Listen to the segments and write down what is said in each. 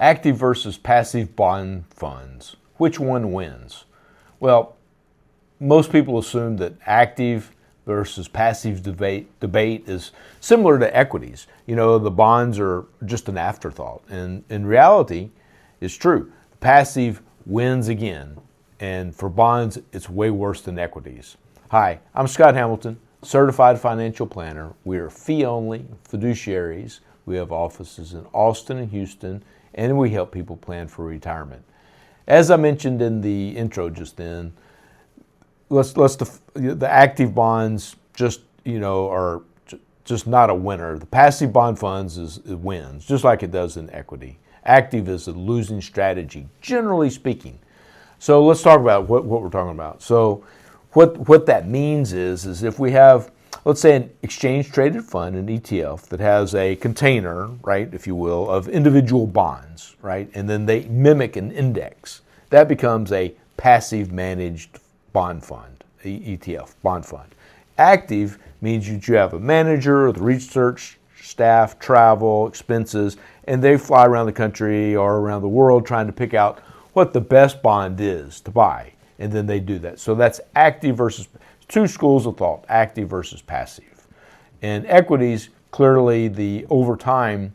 Active versus passive bond funds. Which one wins? Well, most people assume that active versus passive debate is similar to equities. You know, the bonds are just an afterthought. And in reality, it's true. Passive wins again. And for bonds, it's way worse than equities. Hi, I'm Scott Hamilton, certified financial planner. We are fee-only fiduciaries. We have offices in Austin and Houston, and we help people plan for retirement. As I mentioned in the intro just then, the active bonds are just not a winner. The passive bond funds it wins, just like it does in equity. Active is a losing strategy, generally speaking. So let's talk about what we're talking about. So what that means is if we have, let's say, an exchange-traded fund, an ETF, that has a container, right, if you will, of individual bonds, right, and then they mimic an index, that becomes a passive managed bond fund, ETF, bond fund. Active means that you have a manager, the research staff, travel, expenses, and they fly around the country or around the world trying to pick out what the best bond is to buy, and then they do that. So that's active versus, two schools of thought, active versus passive. In equities, clearly over time,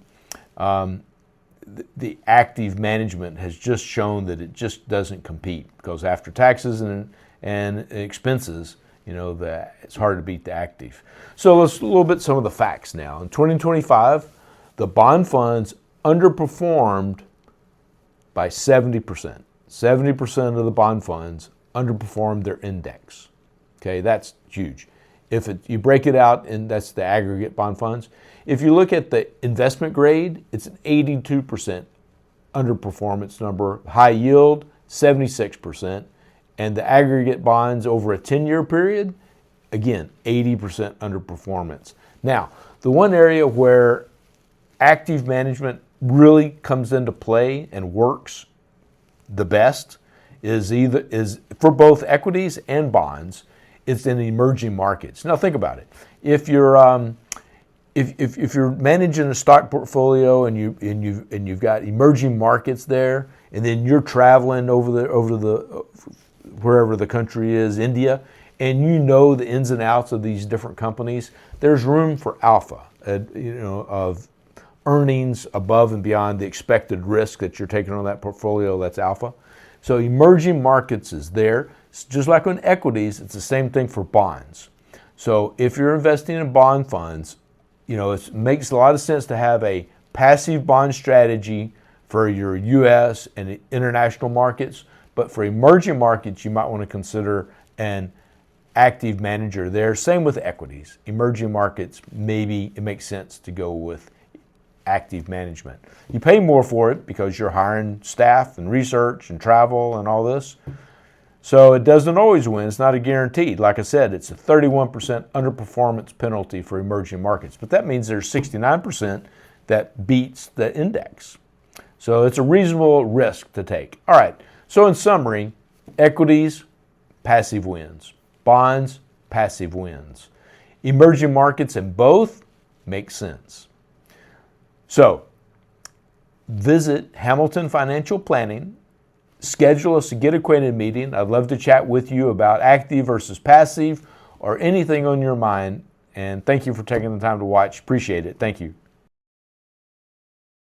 the active management has just shown that it just doesn't compete, because after taxes and expenses, it's hard to beat the active. So let's a little bit some of the facts now. In 2025, the bond funds underperformed by 70%. 70% of the bond funds underperformed their index. Okay, that's huge. You break it out, and that's the aggregate bond funds. If you look at the investment grade, it's an 82% underperformance number. High yield, 76%. And the aggregate bonds over a 10-year period, again, 80% underperformance. Now, the one area where active management really comes into play and works the best is for both equities and bonds. It's in emerging markets. Now think about it. If you're managing a stock portfolio and you've got emerging markets there, and then you're traveling over the wherever the country is, India, and you know the ins and outs of these different companies, there's room for alpha, of earnings above and beyond the expected risk that you're taking on that portfolio. That's alpha. So emerging markets is there. Just like on equities, it's the same thing for bonds. So if you're investing in bond funds, it makes a lot of sense to have a passive bond strategy for your U.S. and international markets. But for emerging markets, you might want to consider an active manager there. Same with equities. Emerging markets, maybe it makes sense to go with active management. You pay more for it because you're hiring staff and research and travel and all this. So it doesn't always win. It's not a guaranteed. Like I said, it's a 31% underperformance penalty for emerging markets. But that means there's 69% that beats the index. So it's a reasonable risk to take. All right. So in summary, equities, passive wins. Bonds, passive wins. Emerging markets in both make sense. So visit Hamilton Financial Planning. Schedule us a Get Acquainted meeting. I'd love to chat with you about active versus passive or anything on your mind. And thank you for taking the time to watch. Appreciate it. Thank you.